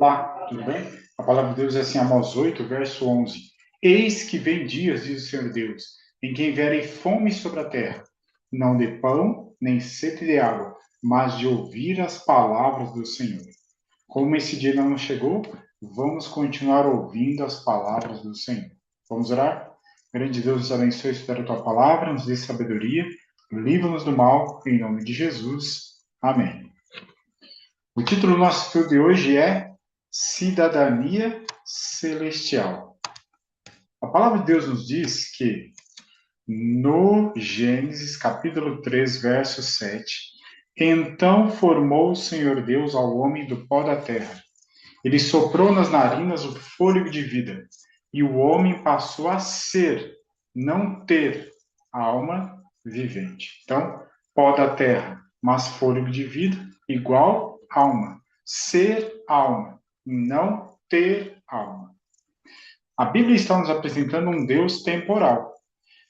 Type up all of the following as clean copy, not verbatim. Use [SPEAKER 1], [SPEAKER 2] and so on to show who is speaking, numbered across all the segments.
[SPEAKER 1] Olá, tudo bem? A palavra de Deus é assim, Amós 8, verso 11. Eis que vem dias, diz o Senhor Deus, em que enviarei fome sobre a terra, não de pão, nem sede de água, mas de ouvir as palavras do Senhor. Como esse dia ainda não chegou, vamos continuar ouvindo as palavras do Senhor. Vamos orar? Grande Deus, nos abençoe, estudar a tua palavra, nos dê sabedoria, livra-nos do mal, em nome de Jesus. Amém. O título do nosso estudo de hoje é Cidadania Celestial. A palavra de Deus nos diz que no Gênesis capítulo 3, verso 7, então formou o Senhor Deus ao homem do pó da terra. Ele soprou nas narinas o fôlego de vida, e o homem passou a ser, não ter, alma vivente. Então, pó da terra, mas fôlego de vida, igual alma. Ser alma, não ter alma. A Bíblia está nos apresentando um Deus temporal.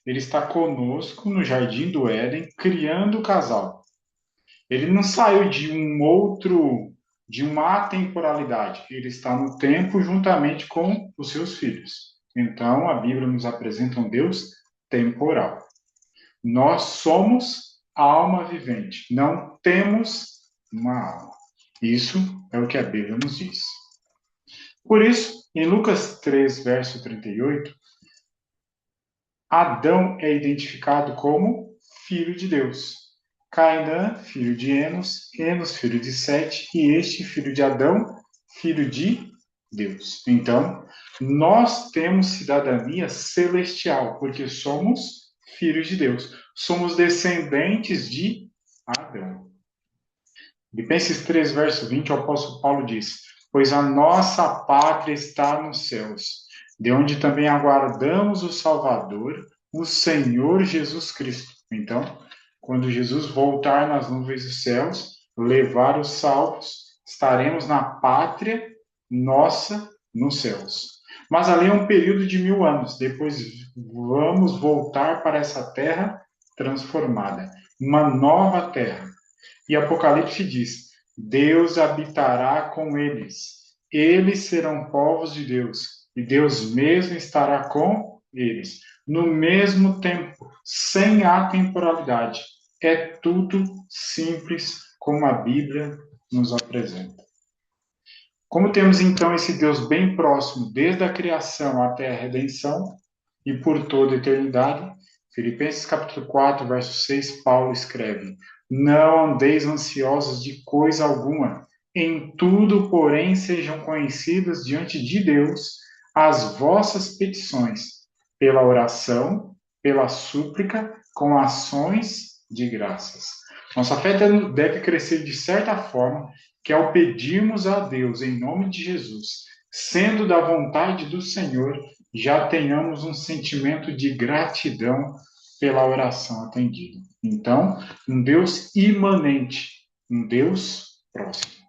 [SPEAKER 1] Ele está conosco no jardim do Éden, criando o casal. Ele não saiu de uma atemporalidade. Ele está no tempo juntamente com os seus filhos. Então, a Bíblia nos apresenta um Deus temporal. Nós somos a alma vivente, não temos uma alma. Isso é o que a Bíblia nos diz. Por isso, em Lucas 3, verso 38, Adão é identificado como filho de Deus. Cainã, filho de Enos, Enos, filho de Sete, e este, filho de Adão, filho de Deus. Então, nós temos cidadania celestial, porque somos filhos de Deus. Somos descendentes de Adão. Filipenses 3, verso 20, o apóstolo Paulo diz: Pois a nossa pátria está nos céus, de onde também aguardamos o Salvador, o Senhor Jesus Cristo. Então, quando Jesus voltar nas nuvens dos céus, levar os salvos, estaremos na pátria nossa nos céus. Mas ali é um período de 1000 anos. Depois vamos voltar para essa terra transformada, uma nova terra. E Apocalipse diz: Deus habitará com eles. Eles serão povos de Deus, e Deus mesmo estará com eles. No mesmo tempo, sem atemporalidade. É tudo simples como a Bíblia nos apresenta. Como temos então esse Deus bem próximo, desde a criação até a redenção e por toda a eternidade, Filipenses capítulo 4, verso 6, Paulo escreve: Não andeis ansiosos de coisa alguma, em tudo, porém, sejam conhecidas diante de Deus as vossas petições, pela oração, pela súplica, com ações de graças. Nossa fé deve crescer de certa forma que ao pedirmos a Deus em nome de Jesus, sendo da vontade do Senhor, já tenhamos um sentimento de gratidão pela oração atendida. Então, um Deus imanente, um Deus próximo.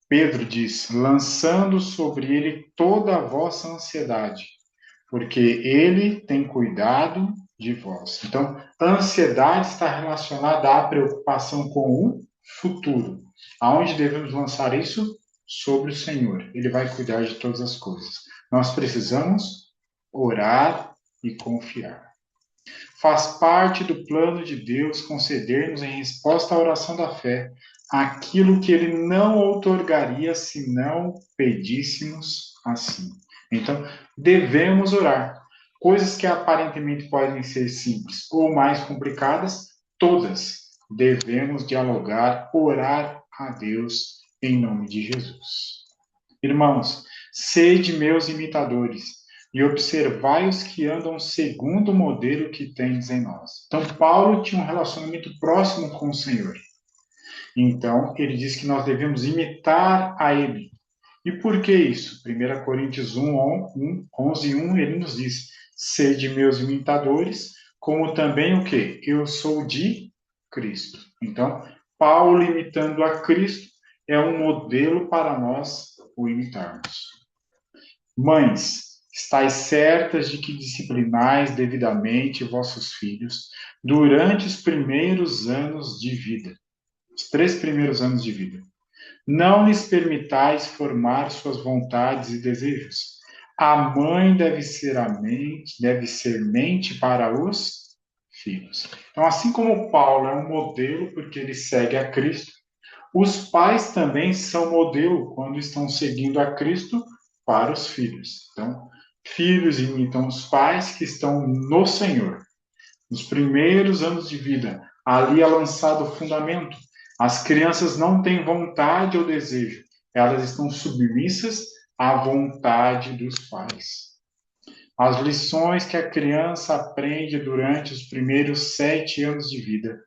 [SPEAKER 1] Pedro diz: lançando sobre ele toda a vossa ansiedade, porque ele tem cuidado de vós. Então, a ansiedade está relacionada à preocupação com o futuro. Aonde devemos lançar isso? Sobre o Senhor. Ele vai cuidar de todas as coisas. Nós precisamos orar e confiar. Faz parte do plano de Deus conceder-nos, em resposta à oração da fé, aquilo que ele não outorgaria se não pedíssemos assim. Então, devemos orar. Coisas que aparentemente podem ser simples ou mais complicadas, todas devemos dialogar, orar a Deus em nome de Jesus. Irmãos, sede meus imitadores e observai os que andam segundo o modelo que tendes em nós. Então, Paulo tinha um relacionamento próximo com o Senhor. Então, ele diz que nós devemos imitar a ele. E por que isso? 1 Coríntios 11, 1, ele nos diz: sede meus imitadores, como também o quê? Eu sou de Cristo. Então, Paulo imitando a Cristo é um modelo para nós o imitarmos. Mães, estais certas de que disciplinais devidamente vossos filhos durante os primeiros anos de vida. Os 3 primeiros anos de vida, Não lhes permitais formar suas vontades e desejos. A mãe deve ser mente para os filhos. Então, assim como Paulo é um modelo porque ele segue a Cristo, os pais também são modelo quando estão seguindo a Cristo para os filhos. Então, filhos imitam os pais que estão no Senhor. Nos primeiros anos de vida, ali é lançado o fundamento. As crianças não têm vontade ou desejo, elas estão submissas à vontade dos pais. As lições que a criança aprende durante os primeiros 7 anos de vida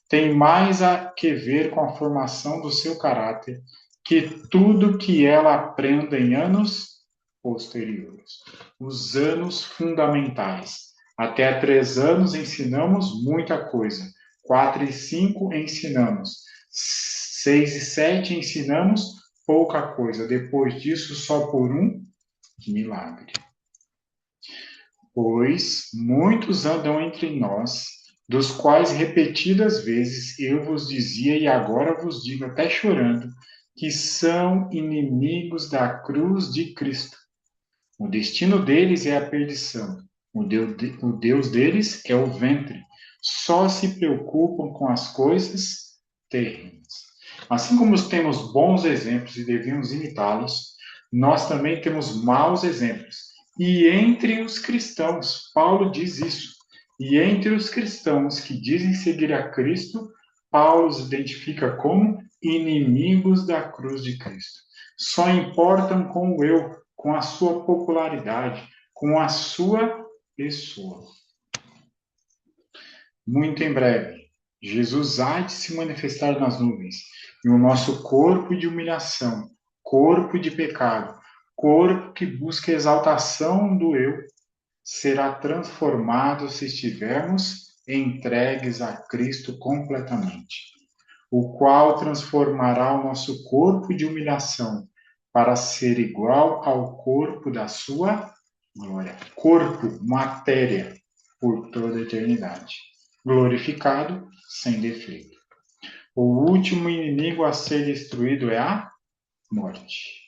[SPEAKER 1] têm mais a que ver com a formação do seu caráter que tudo que ela aprenda em anos posteriores. Os anos fundamentais. Até 3 anos ensinamos muita coisa. 4 e 5 ensinamos. 6 e 7 ensinamos pouca coisa. Depois disso, só por um milagre. Pois muitos andam entre nós, dos quais repetidas vezes eu vos dizia e agora vos digo até chorando, que são inimigos da cruz de Cristo. O destino deles é a perdição. O Deus deles é o ventre. Só se preocupam com as coisas terrenas. Assim como temos bons exemplos e devemos imitá-los, nós também temos maus exemplos. E entre os cristãos, Paulo diz isso. E entre os cristãos que dizem seguir a Cristo, Paulo os identifica como inimigos da cruz de Cristo. Só importam com o eu, com a sua popularidade, com a sua pessoa. Muito em breve, Jesus há de se manifestar nas nuvens, e o nosso corpo de humilhação, corpo de pecado, corpo que busca a exaltação do eu, será transformado se estivermos entregues a Cristo completamente, o qual transformará o nosso corpo de humilhação para ser igual ao corpo da sua glória. Corpo, matéria, por toda a eternidade. Glorificado, sem defeito. O último inimigo a ser destruído é a morte.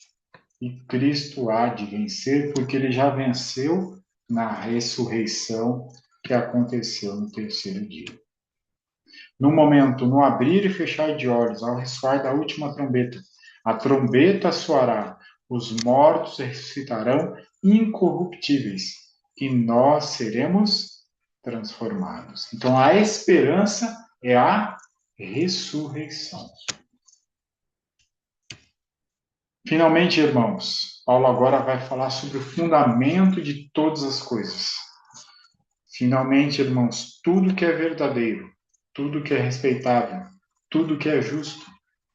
[SPEAKER 1] E Cristo há de vencer, porque ele já venceu na ressurreição que aconteceu no terceiro dia. No momento, no abrir e fechar de olhos, ao ressoar da última trombeta, a trombeta soará, os mortos ressuscitarão incorruptíveis, e nós seremos transformados. Então, a esperança é a ressurreição. Finalmente, irmãos, Paulo agora vai falar sobre o fundamento de todas as coisas. Finalmente, irmãos, tudo que é verdadeiro, tudo que é respeitável, tudo que é justo,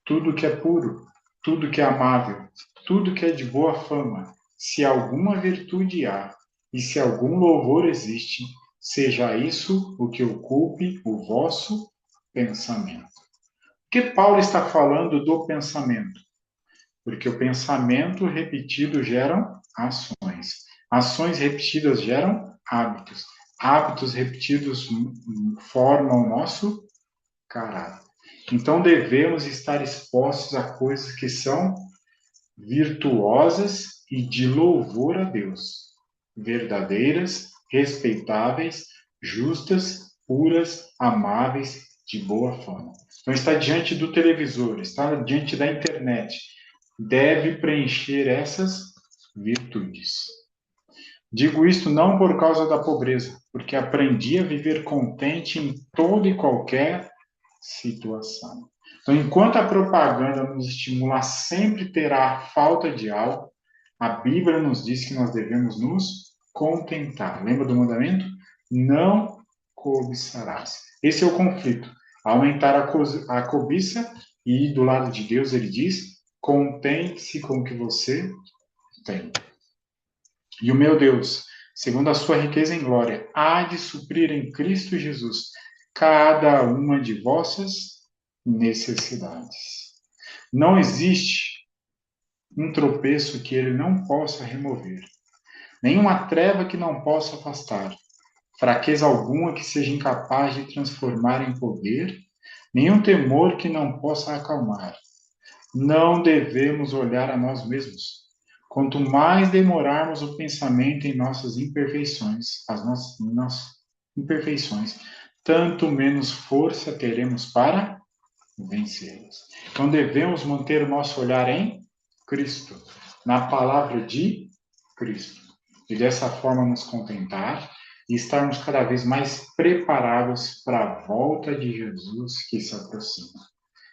[SPEAKER 1] tudo que é puro, tudo que é amável, tudo que é de boa fama, se alguma virtude há e se algum louvor existe, seja isso o que ocupe o vosso pensamento. Por que Paulo está falando do pensamento? Porque o pensamento repetido geram ações. Ações repetidas geram hábitos. Hábitos repetidos formam o nosso caráter. Então devemos estar expostos a coisas que são virtuosas e de louvor a Deus, verdadeiras, respeitáveis, justas, puras, amáveis, de boa fama. Então está diante do televisor, está diante da internet, deve preencher essas virtudes. Digo isto não por causa da pobreza, porque aprendi a viver contente em toda e qualquer situação. Então, enquanto a propaganda nos estimula a sempre ter a falta de algo, a Bíblia nos diz que nós devemos nos contentar. Lembra do mandamento? Não cobiçarás. Esse é o conflito. Aumentar a cobiça e do lado de Deus ele diz: contente-se com o que você tem. E o meu Deus, segundo a sua riqueza em glória, há de suprir em Cristo Jesus cada uma de vossas necessidades. Não existe um tropeço que ele não possa remover, nenhuma treva que não possa afastar, fraqueza alguma que seja incapaz de transformar em poder, nenhum temor que não possa acalmar. Não devemos olhar a nós mesmos. Quanto mais demorarmos o pensamento em nossas imperfeições, nossas imperfeições, tanto menos força teremos para vencê-las. Então devemos manter o nosso olhar em Cristo, na palavra de Cristo. E dessa forma nos contentar e estarmos cada vez mais preparados para a volta de Jesus que se aproxima.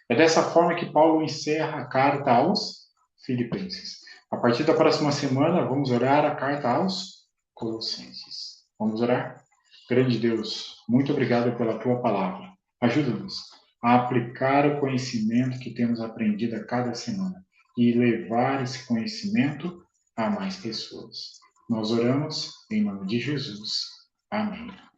[SPEAKER 1] É dessa forma que Paulo encerra a carta aos Filipenses. A partir da próxima semana, vamos orar a carta aos Colossenses. Vamos orar? Grande Deus, muito obrigado pela tua palavra. Ajuda-nos a aplicar o conhecimento que temos aprendido a cada semana e levar esse conhecimento a mais pessoas. Nós oramos em nome de Jesus. Amém.